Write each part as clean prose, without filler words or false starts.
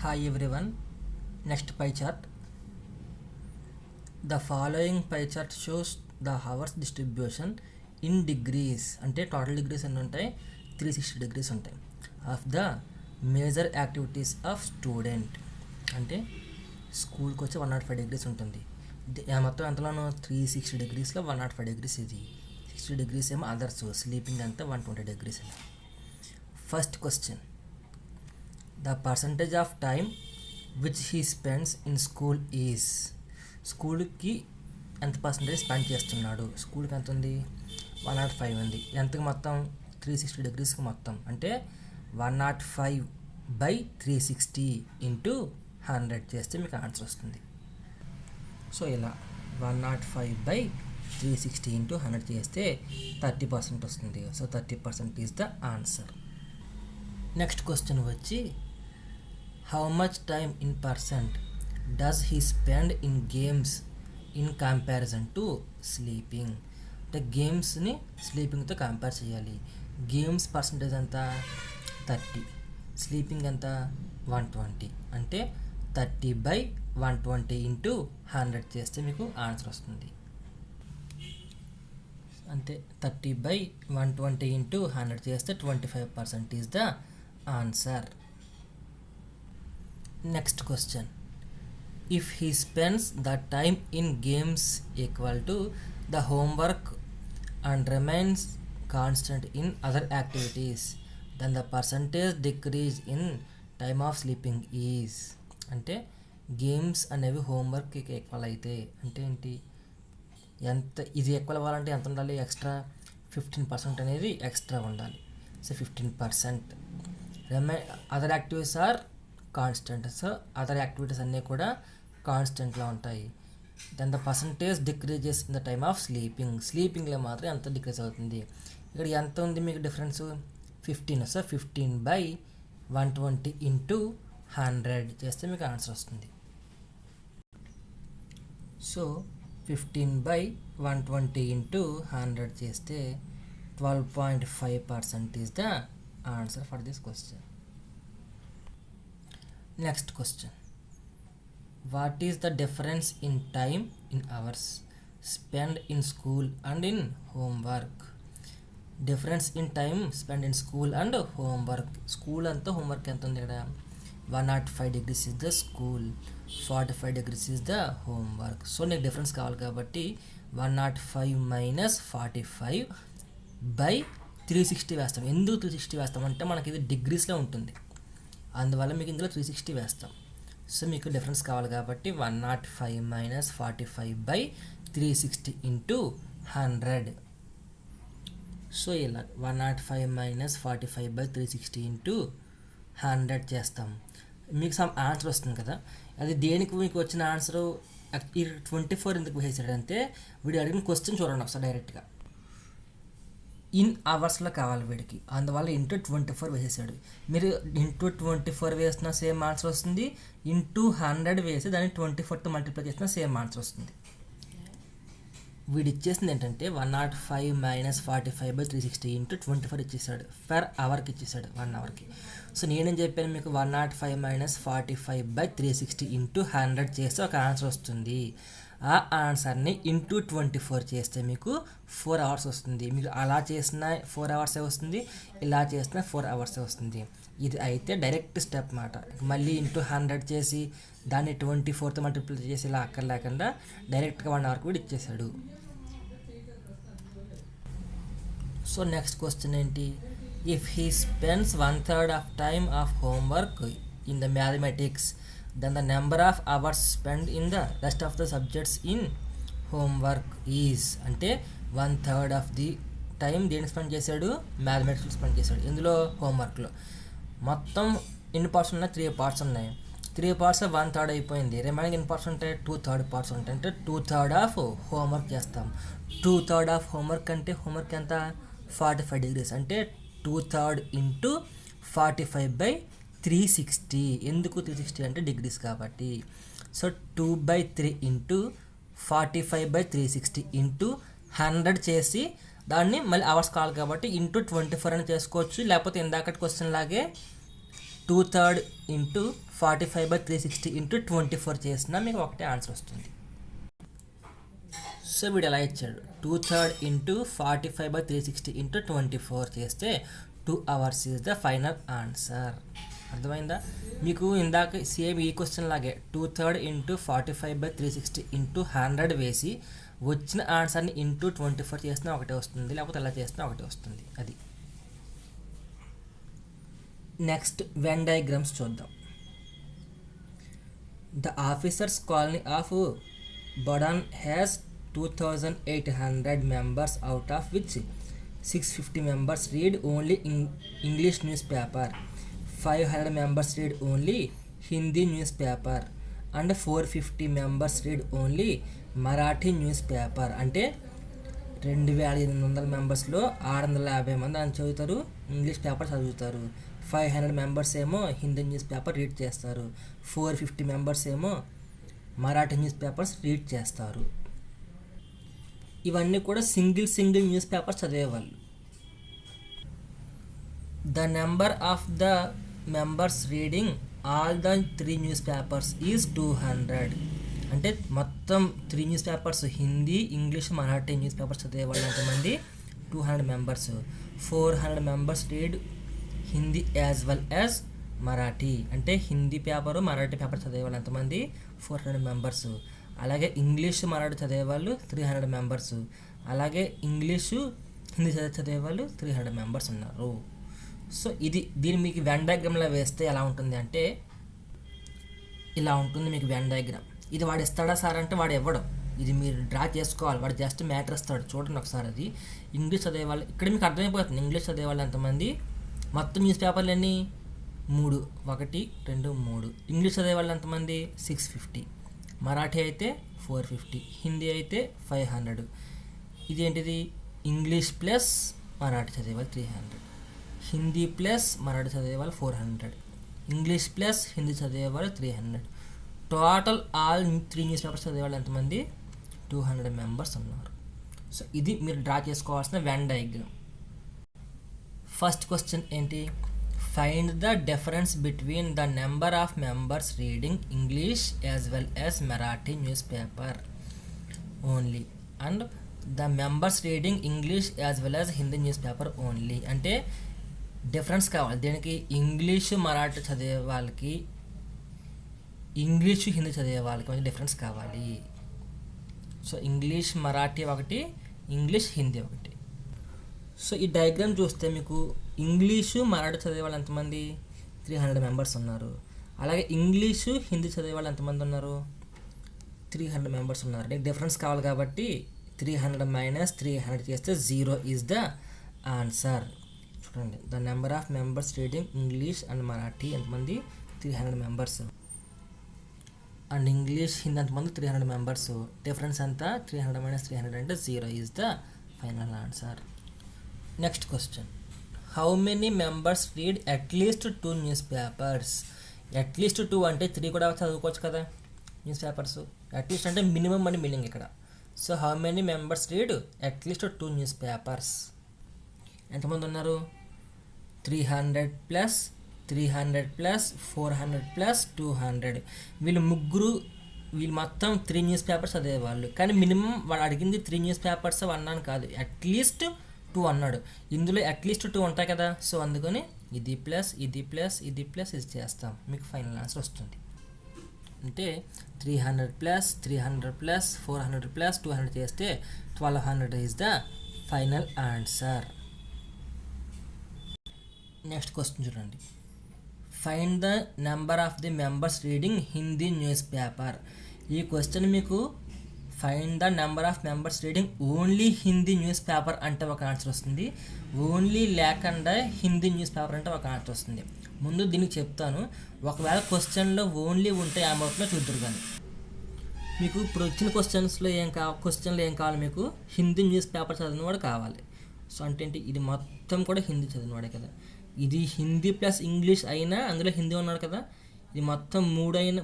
Hi everyone. Next pie chart. The following pie chart shows the hours distribution in degrees. అంటే total degrees ఎన్ని ఉంటాయి? 360 degrees ఉంటాయి. Of the major activities of student అంటే స్కూల్కి వచ్చి 105 degrees ఉంటుంది. మొత్తం ఎంతలోనూ 360 డిగ్రీస్లో 105 డిగ్రీస్ ఇది. 60 డిగ్రీస్ ఏమో అదర్స్, స్లీపింగ్ అంతా 120 degrees. First question, the percentage of time which he spends in school is. స్కూల్కి ఎంత పర్సంటేజ్ స్పెండ్ చేస్తున్నాడు? స్కూల్కి ఎంత ఉంది? 105 ఉంది. ఎంతకు మొత్తం? 360 డిగ్రీస్కి మొత్తం అంటే 105/360 ఇంటూ 100 చేస్తే మీకు ఆన్సర్ వస్తుంది. సో ఇలా 105/360 ఇంటూ 100 చేస్తే 30% వస్తుంది. So 30% is the answer. Next question వచ్చి, how much time in percent does he spend in games in comparison to sleeping? అంటే గేమ్స్ని స్లీపింగ్తో కంపేర్ చేయాలి. గేమ్స్ పర్సంటేజ్ ఎంత? 30, స్లీపింగ్ ఎంత? 120. అంటే 30/120 ఇంటూ 100 చేస్తే మీకు ఆన్సర్ వస్తుంది. అంటే 30/120 ఇంటూ 100 చేస్తే 25% is the answer. Next question, if he spends the time in games equal to the homework and remains constant in other activities, then the percentage decrease in time of sleeping is. అంటే games అనేవి హోంవర్క్కి equal అయితే అంటే ఏంటి? ఎంత ఇది equal అవ్వాలంటే ఎంత ఉండాలి? ఎక్స్ట్రా 15% అనేది ఎక్స్ట్రా ఉండాలి. So 15%. Other activities are constant. So other activities అన్నీ కూడా కాన్స్టెంట్లో ఉంటాయి. Then the percentage decreases in the time of sleeping. స్లీపింగ్లో మాత్రం ఎంత డిక్రీజ్ అవుతుంది? ఇక్కడ ఎంత ఉంది మీకు డిఫరెన్స్? 15. సో 15/120 ఇంటూ 100 చేస్తే మీకు ఆన్సర్ వస్తుంది. సో 15/120 ఇంటూ 100 చేస్తే 12.5% is the answer for this question. Next question, what is the difference in time in hours spend in school and in homework? Difference in time spend in school and homework. School అంతా homework ఎంత ఉంది ఇక్కడ? 105 degrees is the school, 45 degrees is the homework. So నీకు difference కావాలి కాబట్టి 105 - 45/360 వేస్తాం. ఎందుకు 360 వేస్తాం అంటే మనకి ఇది డిగ్రీస్లో ఉంటుంది, అందువల్ల మీకు ఇందులో 360 వేస్తాం. సో మీకు డిఫరెన్స్ కావాలి కాబట్టి 105 - 45/360 ఇంటూ 100. సో ఇలా 105 - 45/360 ఇంటూ 100 చేస్తాం. మీకు సమ్ ఆన్సర్ వస్తుంది కదా. అది దేనికి మీకు వచ్చిన ఆన్సరు? ఈ 24 ఎందుకు వేసాడంటే వీడు అడిగిన క్వశ్చన్ చూడండి ఒకసారి డైరెక్ట్గా. ఇన్ అవర్స్లో కావాలి వీడికి, అందువల్ల ఇంటూ 24 వేసేసాడు. మీరు ఇంటూ 24 వేసినా సేమ్ ఆన్సర్ వస్తుంది, ఇంటూ 100 వేసి దాన్ని 24తో మల్టిప్లై చేసినా సేమ్ ఆన్సర్ వస్తుంది. వీడు ఇచ్చేసింది ఏంటంటే 105 - 45/360 ఇంటూ 24 ఇచ్చేసాడు. పర్ అవర్కి ఇచ్చేసాడు, 1 అవర్కి. సో నేనేం చెప్పాను మీకు? 105 - 45/360 ఇంటూ 100 చేస్తే ఒక ఆన్సర్ వస్తుంది. ఆ ఆన్సర్ని ఇంటూ 24 చేస్తే మీకు 4 అవర్స్ వస్తుంది. మీకు అలా చేసిన 4 అవర్సే వస్తుంది, ఇలా చేసిన 4 అవర్సే వస్తుంది. ఇది అయితే డైరెక్ట్ స్టెప్ మాట. మళ్ళీ ఇంటూ 100 చేసి దాన్ని 24తో మల్టిప్లై చేసి ఇలా అక్కర్లేకుండా డైరెక్ట్గా 1 అవర్కి కూడా ఇచ్చేసాడు. సో నెక్స్ట్ క్వశ్చన్ ఏంటి? If he spends 1/3 of time of homework in the mathematics, then the number of hours spent in the rest of the subjects in homework is. అంటే 1/3 ఆఫ్ ది టైం దేనికి spend చేశాడు? మ్యాథమెటిక్స్లో spend చేశాడు. ఇందులో హోంవర్క్లో మొత్తం ఎన్ని parts ఉన్నాయి? 3 parts ఉన్నాయి. 3 parts 1/3 అయిపోయింది. రిమైనింగ్ ఎన్ని పార్ట్స్ ఉంటాయి? 2/3 పార్ట్స్ ఉంటాయి. అంటే 2/3 ఆఫ్ హోంవర్క్ చేస్తాం. 2/3 ఆఫ్ హోంవర్క్ అంటే హోంవర్క్ ఎంత? 45 డిగ్రీస్. అంటే 2/3 ఇంటూ 45/360. ఎందుకు 360 అంటే డిగ్రీస్ కాబట్టి. సో 2/3 ఇంటూ 45/360 ఇంటూ 100 చేసి దాన్ని మళ్ళీ అవర్స్ కావాలి కాబట్టి ఇంటూ 24 అని చేసుకోవచ్చు. లేకపోతే ఇందాకటి క్వశ్చన్ లాగే 2/3 ఇంటూ 45/360 ఇంటూ 24 చేసినా మీకు ఒకటే ఆన్సర్ వస్తుంది. సో వీడు ఎలా ఇచ్చాడు, 2/3 ఇంటూ 45/360 ఇంటూ 24 చేస్తే 2 hours is the final answer. అర్థమైందా? మీకు ఇందాక సేమ్ ఈ క్వశ్చన్ లాగే 2/3 ఇంటూ 45/360 ఇంటూ 100 వేసి వచ్చిన ఆన్సర్ని ఇంటూ 24 చేసినా ఒకటే వస్తుంది, లేకపోతే అలా చేసినా ఒకటే వస్తుంది. అది నెక్స్ట్ వెన్ డయాగ్రామ్స్ చూద్దాం. The officers colony of Badan has 2,800 members, out of which 650 members read only English newspaper, 500 members read only Hindi newspaper, and 450 members read only Marathi newspaper. అంటే 2,800 మెంబర్స్లో 650 మంది అని చదువుతారు, ఇంగ్లీష్ పేపర్ చదువుతారు. 500 మెంబర్స్ ఏమో Hindi news paper read చేస్తారు. 450 members ఏమో Marathi news papers read చేస్తారు. ఇవన్నీ కూడా సింగిల్ న్యూస్ పేపర్స్ చదివేవాళ్ళు. The number of the members reading all the 3 news papers is 200. అంటే మొత్తం 3 news papers Hindi, English, Marathi news papers చదివేవాళ్ళు ఎంతమంది? 200 members. 400 members read Hindi as well as Marathi. అంటే హిందీ పేపరు, మరాఠీ పేపర్ చదివేవాళ్ళు ఎంతమంది? 400 మెంబర్స్. అలాగే ఇంగ్లీషు, మరాఠీ చదివేవాళ్ళు 300 మెంబర్స్. అలాగే ఇంగ్లీషు, హిందీ చదివేవాళ్ళు 300 మెంబర్స్ ఉన్నారు. సో దీన్ని మీకు వెన్ డయాగ్రామ్లో వేస్తే ఎలా ఉంటుంది అంటే ఇలా ఉంటుంది మీకు వెన్ డయాగ్రామ్. ఇది వాడు ఇస్తాడా సార్ అంటే వాడు ఇవ్వడం, ఇది మీరు డ్రా చేసుకోవాలి. వాడు జస్ట్ మ్యాటర్ ఇస్తాడు. చూడండి ఒకసారి అది. ఇంగ్లీష్ చదివేవాళ్ళు ఇక్కడ మీకు అర్థమైపోతుంది. ఇంగ్లీష్ చదివేవాళ్ళు ఎంతమంది? మొత్తం న్యూస్ పేపర్లు ఎన్ని? 3. 1, 2, 3. ఇంగ్లీష్ చదివేవాళ్ళు ఎంతమంది? 650. మరాఠీ అయితే 450, హిందీ అయితే 500. ఇదేంటిది? ఇంగ్లీష్ ప్లస్ మరాఠీ చదివేవాళ్ళు 300, హిందీ ప్లస్ మరాఠీ చదివేవాళ్ళు 400, ఇంగ్లీష్ ప్లస్ హిందీ చదివేవాళ్ళు 300. టోటల్ ఆల్ 3 న్యూస్ పేపర్స్ చదివేవాళ్ళు ఎంతమంది? 200 మెంబర్స్ ఉన్నారు. సో ఇది మీరు డ్రా చేసుకోవాల్సిన వెన్ డయాగ్రామ్. ఫస్ట్ క్వశ్చన్ ఏంటి? Find the difference between the number of members reading English as well as Marathi news paper only and the members reading English as well as Hindi news paper only. అంటే difference కావాలి దేనికి? English, Marathi చదివే వాళ్ళకి, English, Hindi చదివే వాళ్ళకి కొంచెం difference కావాలి. So English, Marathi ఒకటి, ఇంగ్లీష్, హిందీ ఒకటి. సో ఈ డయాగ్రామ్ చూస్తే మీకు ఇంగ్లీషు, మరాఠీ చదివే వాళ్ళు ఎంతమంది? 300 మెంబర్స్ ఉన్నారు. అలాగే ఇంగ్లీషు, హిందీ చదివే వాళ్ళు ఎంతమంది ఉన్నారు? 300 మెంబర్స్ ఉన్నారు. నీకు డిఫరెన్స్ కావాలి కాబట్టి 300 మైనస్ 300 చేస్తే 0 ఈజ్ ద ఆన్సర్. చూడండి, the number of members reading English and Marathi ఎంతమంది? 300 మెంబర్స్. అండ్ ఇంగ్లీష్, హిందీ ఎంతమంది? 300 మెంబర్స్. డిఫరెన్స్ ఎంత? 300 మైనస్ 300 అంటే 0 is the final answer. Next question, how many members read at least 2 news papers? At least 2 అంటే 3 కూడా చదువుకోవచ్చు కదా న్యూస్ పేపర్స్. అట్లీస్ట్ అంటే మినిమం అని మీనింగ్ ఇక్కడ. So how many members read at least 2 news papers? ఎంతమంది ఉన్నారు? 300 ప్లస్ 300 ప్లస్ 400 ప్లస్ 200. వీళ్ళు మొత్తం 3 న్యూస్ పేపర్స్ చదివేవాళ్ళు. కానీ మినిమం వాడు అడిగింది 3 న్యూస్ పేపర్స్ అన్నాను కాదు, అట్లీస్ట్ 2 అన్నాడు. ఇందులో అట్లీస్ట్ 2 ఉంటాయి కదా. సో అందుకని ఇది ప్లస్ ఇది ప్లస్ ఇది ప్లస్ ఇది చేస్తాం, మీకు ఫైనల్ ఆన్సర్ వస్తుంది. అంటే 300 ప్లస్ 300 ప్లస్ 400 ప్లస్ 200 చేస్తే 1200 is the final answer. Next question చూడండి, find the number of the members reading Hindi newspaper. ఈ క్వశ్చన్ మీకు find the number of members reading only Hindi newspaper అంటే ఒక ఆన్సర్ వస్తుంది, only లేకుండా హిందీ న్యూస్ పేపర్ అంటే ఒక ఆన్సర్ వస్తుంది. ముందు దీనికి చెప్తాను, ఒకవేళ క్వశ్చన్లో ఓన్లీ ఉంటే ఏమవుతుందో చూద్దరు. కానీ మీకు ఇప్పుడు వచ్చిన క్వశ్చన్లో ఏం కావాలి? మీకు హిందీ న్యూస్ పేపర్ చదివినవాడు కావాలి. సో అంటే ఏంటి? ఇది మొత్తం కూడా హిందీ చదివినవాడే కదా. ఇది హిందీ ప్లస్ ఇంగ్లీష్ అయినా అందులో హిందీ ఉన్నాడు కదా. ఇది మొత్తం 3 1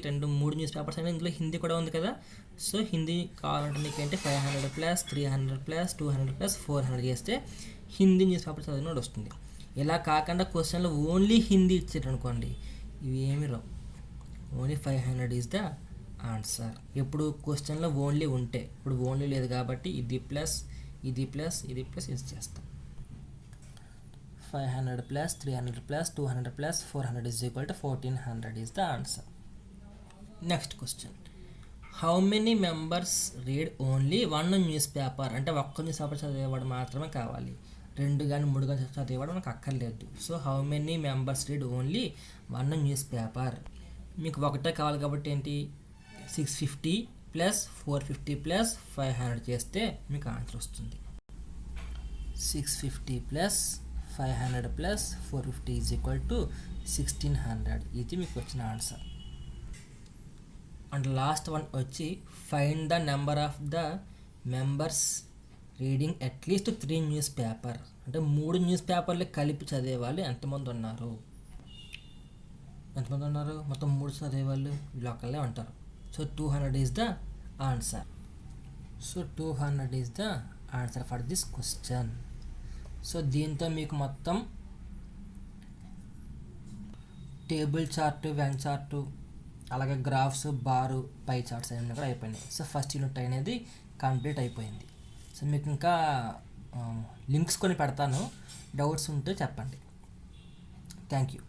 2 3 న్యూస్ పేపర్స్ అయినా ఇందులో హిందీ కూడా ఉంది కదా. సో హిందీ కావాలంటే మీకు ఏంటి 500 ప్లస్ 300 ప్లస్ 200 ప్లస్ 400 చేస్తే హిందీ న్యూస్ పేపర్ చదివినోడు వస్తుంది. ఇలా కాకుండా క్వశ్చన్లో ఓన్లీ హిందీ ఇచ్చారు అనుకోండి, ఇవి ఏమి రావు. Only 500 is the answer. ఎప్పుడు క్వశ్చన్లో ఓన్లీ ఉంటే, ఇప్పుడు ఓన్లీ లేదు కాబట్టి ఇది ప్లస్ ఇది ప్లస్ ఇది ప్లస్ ఇది చేస్తాం. 500 plus 300 plus 200 plus 400 is equal to 1400 is the answer. Next question, how many members read only 1 news paper? అంటే ఒక్క న్యూస్ పేపర్ చదివేవాడు మాత్రమే కావాలి, 2 కానీ 3 కానీ చదివేవాడు మనకు అక్కర్లేదు. So how many members read only 1 news paper? మీకు ఒకటే కావాలి కాబట్టి ఏంటి, 650 ప్లస్ 450 ప్లస్ 500 చేస్తే మీకు ఆన్సర్ వస్తుంది. 650 plus 500 plus 450 is equal to 1600. ఇది మీకు వచ్చిన ఆన్సర్. అండ్ లాస్ట్ వన్ వచ్చి, find the number of the members reading at least 3 news paper. అంటే 3 న్యూస్ పేపర్లు కలిపి చదివేవాళ్ళు ఎంతమంది ఉన్నారు? మొత్తం 3 చదివేవాళ్ళు వీళ్ళు ఒకళ్ళే ఉంటారు. So 200 is the answer. So 200 is the answer for this question. So దీంతో మీకు మొత్తం టేబుల్ చార్టు, వెన్ చార్టు, అలాగే గ్రాఫ్స్, బారు, పై చార్ట్స్ అన్నీ కూడా అయిపోయినాయి. సో ఫస్ట్ యూనిట్ అనేది కంప్లీట్ అయిపోయింది. సో మీకు ఇంకా లింక్స్ కొన్ని పెడతాను, డౌట్స్ ఉంటే చెప్పండి. Thank you.